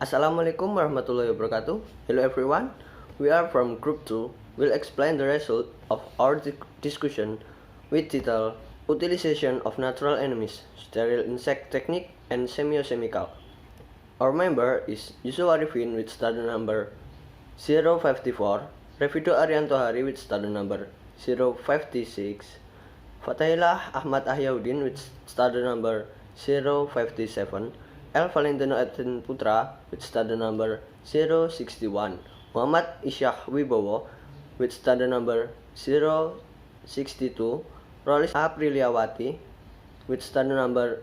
Assalamualaikum warahmatullahi wabarakatuh. Hello everyone. We are from Group 2. We'll explain the result of our discussion with title Utilization of Natural Enemies, Sterile Insect Technique and Semiochemical. Our member is Yusuf Arifin with study number 054, Revido Arianto Hari with study number 056, Fatahillah Ahmad Ahyaudin with study number 057, L. Valentino Edwin Putra with study number 061, Muhammad Isyah Wibowo with study number 062, Rolis Apriliawati with study number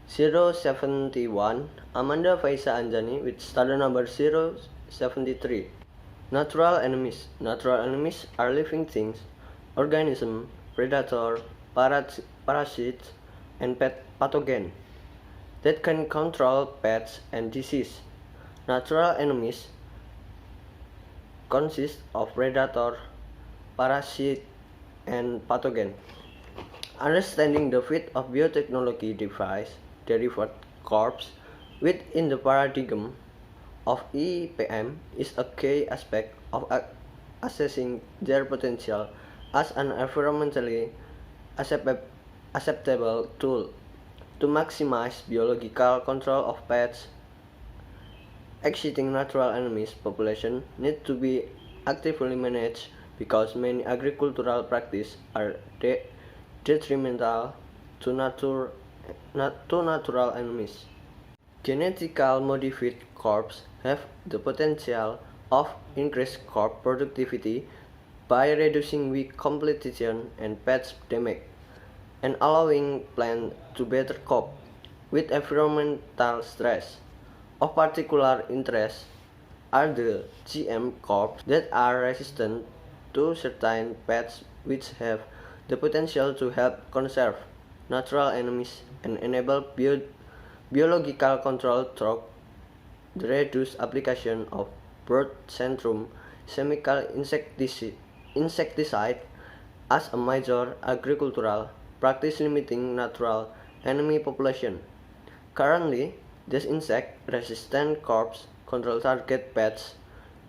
071, Amanda Faisa Anjani with study number 073. Natural enemies. Natural enemies are living things, organisms, predator, parasites, and pathogen that can control pests and disease. Natural enemies consist of predator, parasite, and pathogen. Understanding the fit of biotechnology device derived corps within the paradigm of EPM is a key aspect of assessing their potential as an environmentally acceptable tool to maximize biological control of pests. Exciting natural enemies population need to be actively managed because many agricultural practices are detrimental to natural enemies. Genetically modified crops have the potential of increased crop productivity by reducing weed competition and pest damage, and allowing plants to better cope with environmental stress. Of particular interest are the GM crops that are resistant to certain pests, which have the potential to help conserve natural enemies and enable biological control through the reduced application of broad spectrum chemical insecticide as a major agricultural practice limiting natural enemy population. Currently, these insect-resistant crops control target pests,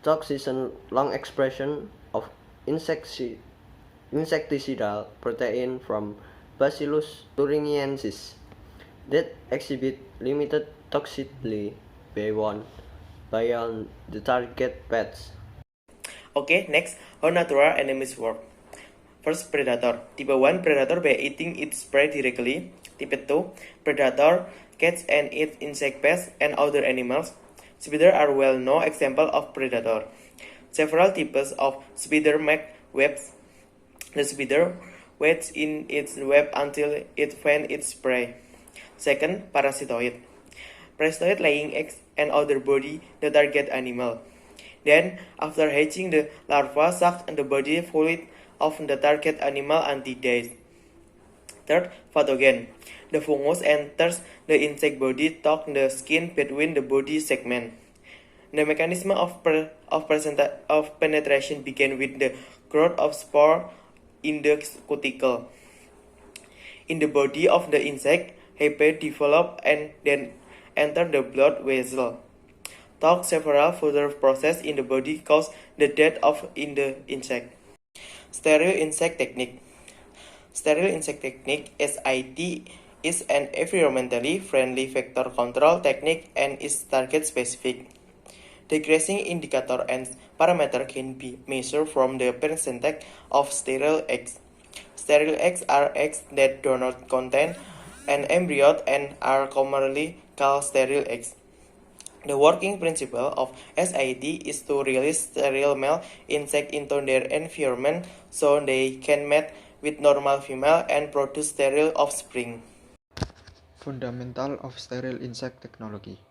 toxin long expression of insecticidal protein from Bacillus thuringiensis that exhibit limited toxicity beyond the target pests. Okay, next, how natural enemies work. First, predator. Type 1, predator by eating its prey directly. Type 2, predator catch and eat insect pests and other animals. Spiders are well-known example of predator. Several types of spider make webs. The spider waits in its web until it finds its prey. Second, parasitoid. Parasitoid laying eggs and other body the target animal. Then, after hatching, the larva sucks the body fluid of the target animal until death. Third, pathogen. The fungus enters the insect body through the skin between the body segments. The mechanism of penetration begins with the growth of spore in the cuticle. In the body of the insect, hyphae develop and then enter the blood vessel. Thus, several further processes in the body cause the death of the insect. Sterile insect technique. Sterile insect technique (SIT) is an environmentally friendly vector control technique and is target specific. The grazing indicator and parameter can be measured from the percentage of sterile eggs. Sterile eggs are eggs that do not contain an embryo and are commonly called sterile eggs. The working principle of SIT is to release sterile male insects into their environment so they can mate with normal female and produce sterile offspring. Fundamental of sterile insect technology.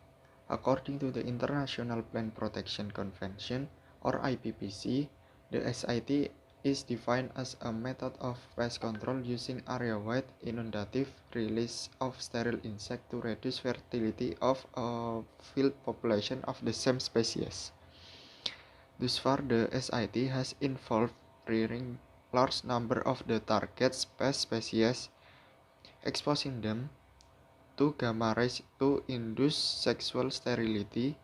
According to the International Plant Protection Convention, or IPPC, the SIT is defined as a method of pest control using area-wide inundative release of sterile insect to reduce fertility of a field population of the same species. Thus far, the SIT has involved rearing large number of the target pest species, exposing them to gamma rays to induce sexual sterility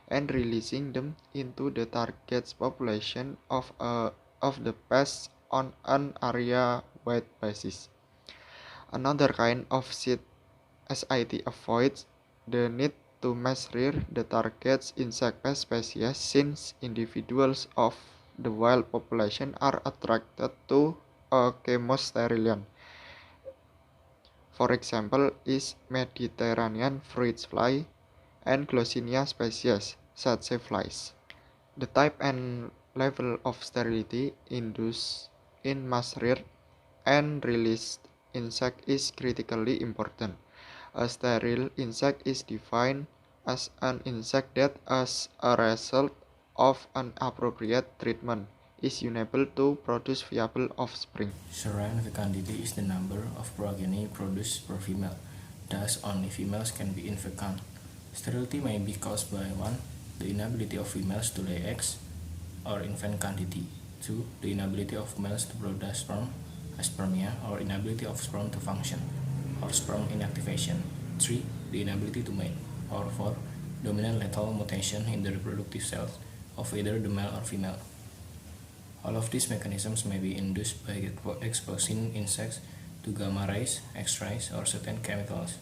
and releasing them into the target's population of the pest on an area-wide basis. Another kind of SIT avoids the need to mass rear the target's insect pest species since individuals of the wild population are attracted to a chemosterilian. For example, is Mediterranean fruit fly and Glossinia species, such as flies. The type and level of sterility induced in mass reared and released insect is critically important. A sterile insect is defined as an insect that, as a result of an appropriate treatment, is unable to produce viable offspring. Serine fecundity is the number of progeny produced per female. Thus, only females can be infecund. Sterility may be caused by 1. The inability of females to lay eggs, or infecundity. 2. The inability of males to produce sperm, aspermia, or inability of sperm to function, or sperm inactivation. 3. The inability to mate. Or 4. Dominant lethal mutation in the reproductive cells of either the male or female. All of these mechanisms may be induced by exposing insects to gamma rays, X-rays, or certain chemicals.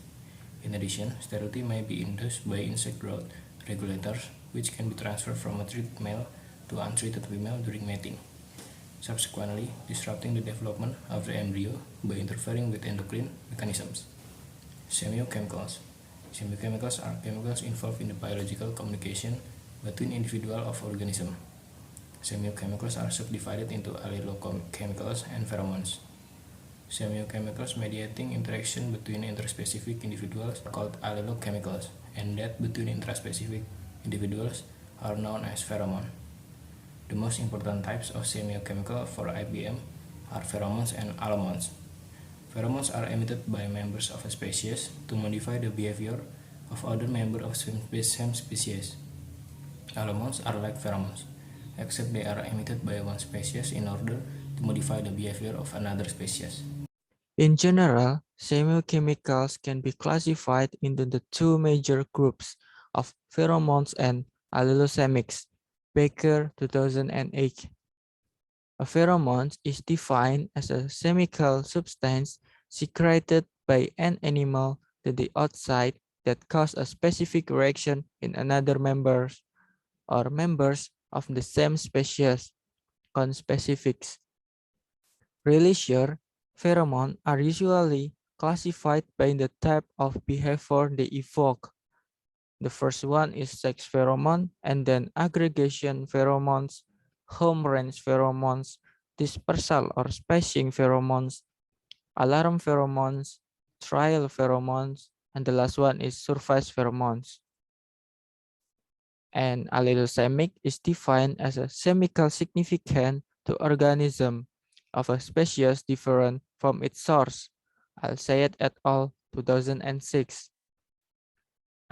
In addition, sterility may be induced by insect growth regulators, which can be transferred from a treated male to untreated female during mating, subsequently disrupting the development of the embryo by interfering with endocrine mechanisms. Semiochemicals. Semiochemicals are chemicals involved in the biological communication between individuals of organisms. Semiochemicals are subdivided into allelochemicals and pheromones. Semiochemicals mediating interaction between interspecific individuals are called allelochemicals, and that between intraspecific individuals are known as pheromone. The most important types of semiochemical for IBM are pheromones and allomones. Pheromones are emitted by members of a species to modify the behavior of other members of same species. Allomones are like pheromones, except they are emitted by one species in order to modify the behavior of another species. In general, semiochemicals can be classified into the two major groups of pheromones and allelosemics, Baker 2008. A pheromone is defined as a chemical substance secreted by an animal to the outside that causes a specific reaction in another members or members of the same species, conspecifics. Releasure pheromones are usually classified by the type of behavior they evoke. The first one is sex pheromone, and then aggregation pheromones, home range pheromones, dispersal or spacing pheromones, alarm pheromones, trial pheromones, and the last one is surface pheromones. And allelosemic is defined as a chemical significant to organism of a species different from its source. Al-Sayed et al. 2006.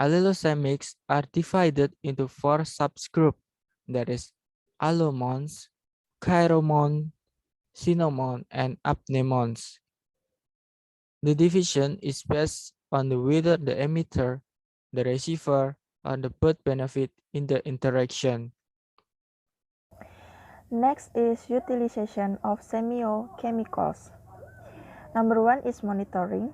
Allelosemics are divided into 4 subgroups, that is, allomones, chiromone, cinnamon, and apnemones. The division is based on whether the emitter, the receiver, or the both benefit in the interaction. Next is utilization of semiochemicals. Number 1 is monitoring.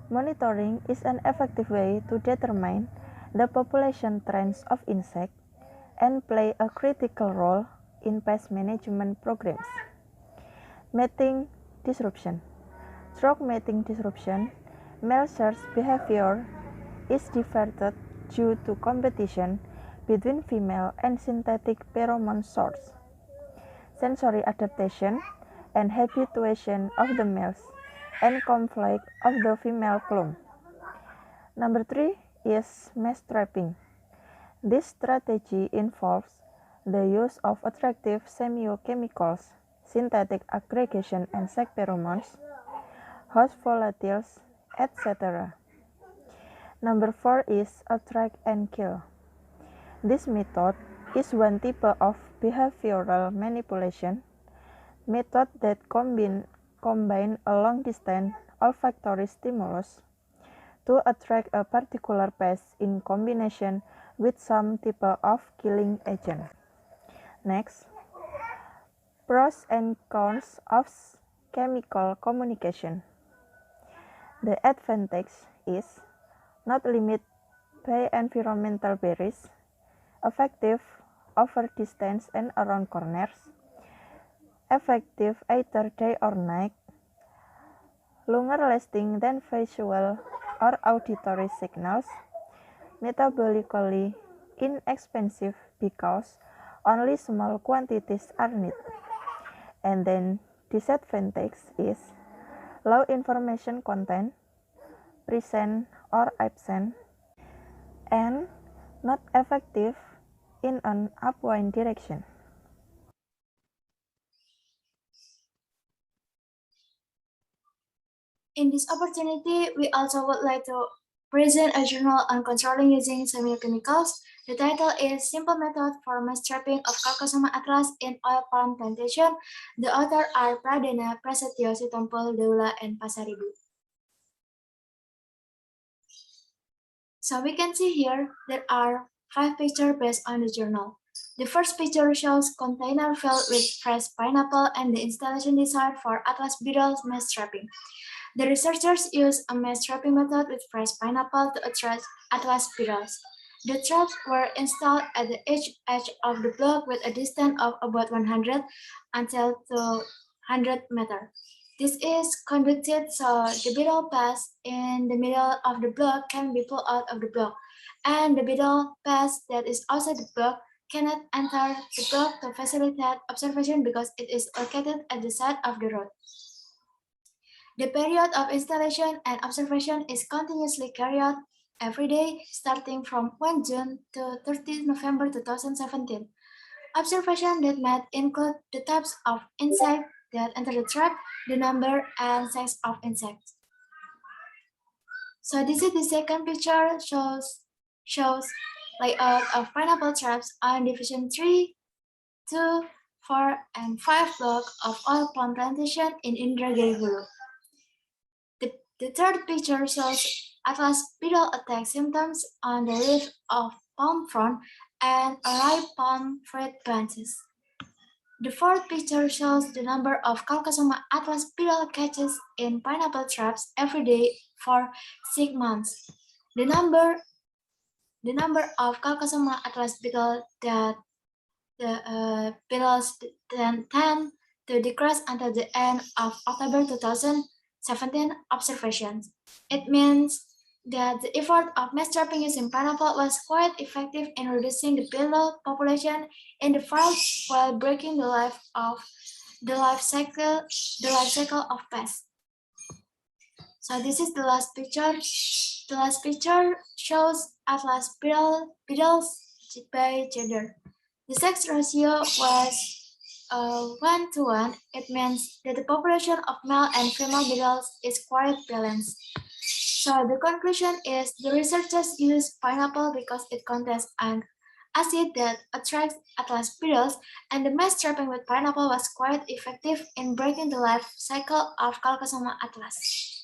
Monitoring is an effective way to determine the population trends of insects and play a critical role in pest management programs. Mating disruption. Through mating disruption, male search behavior is diverted due to competition between female and synthetic pheromone source. Sensory adaptation and habituation of the males and conflict of the female clone. Number 3 is mass trapping. This strategy involves the use of attractive semiochemicals, synthetic aggregation and sex pheromones, host volatiles, etc. Number 4 is attract and kill. This method is one type of behavioral manipulation method that combine a long-distance olfactory stimulus to attract a particular pest in combination with some type of killing agent. Next, pros and cons of chemical communication. The advantage is not limited by environmental barriers, effective over distance and around corners, effective either day or night, longer lasting than visual or auditory signals, metabolically inexpensive because only small quantities are needed. And then disadvantage is low information content, present or absent, and not effective in an upwind direction. In this opportunity, we also would like to present a journal on controlling using semiochemicals. The title is Simple Method for Mass Trapping of Calcosoma atlas in Oil Palm Plantation. The author are Pradana, Prasetyo, Sitompul, Deula, and Pasaribu. So we can see here there are 5 pictures based on the journal. The first picture shows container filled with fresh pineapple and the installation designed for atlas beetles mass trapping. The researchers used a mass trapping method with fresh pineapple to attract atlas beetles. The traps were installed at the edge of the block with a distance of about 100 until 200 meters. This is conducted so the beetle pass in the middle of the block can be pulled out of the block, and the beetle pass that is outside the block cannot enter the block to facilitate observation because it is located at the side of the road. The period of installation and observation is continuously carried out every day, starting from 1 June to 30 November 2017. Observation that might include the types of insects that enter the trap, the number and size of insects. So this is the second picture, shows layout of pineapple traps on division 3, 2, 4, and 5 block of oil palm plantation in Indragiri Hulu. The third picture shows atlas beetle attack symptoms on the leaf of palm frond and ripe palm fruit branches. The fourth picture shows the number of Calcosoma atlas beetle catches in pineapple traps every day for 6 months. The number of Calcosoma atlas beetle that the beetles tend to decrease until the end of October 2017 observations. It means that the effort of mass trapping using pineapple was quite effective in reducing the beetle population in the forest while breaking the life cycle of pests. So this is the last picture. The last picture shows atlas beetles by gender. The sex ratio was 1:1. It means that the population of male and female beetles is quite balanced. So the conclusion is the researchers use pineapple because it contains an acid that attracts atlas beetles, and the mass trapping with pineapple was quite effective in breaking the life cycle of Calcosoma atlas.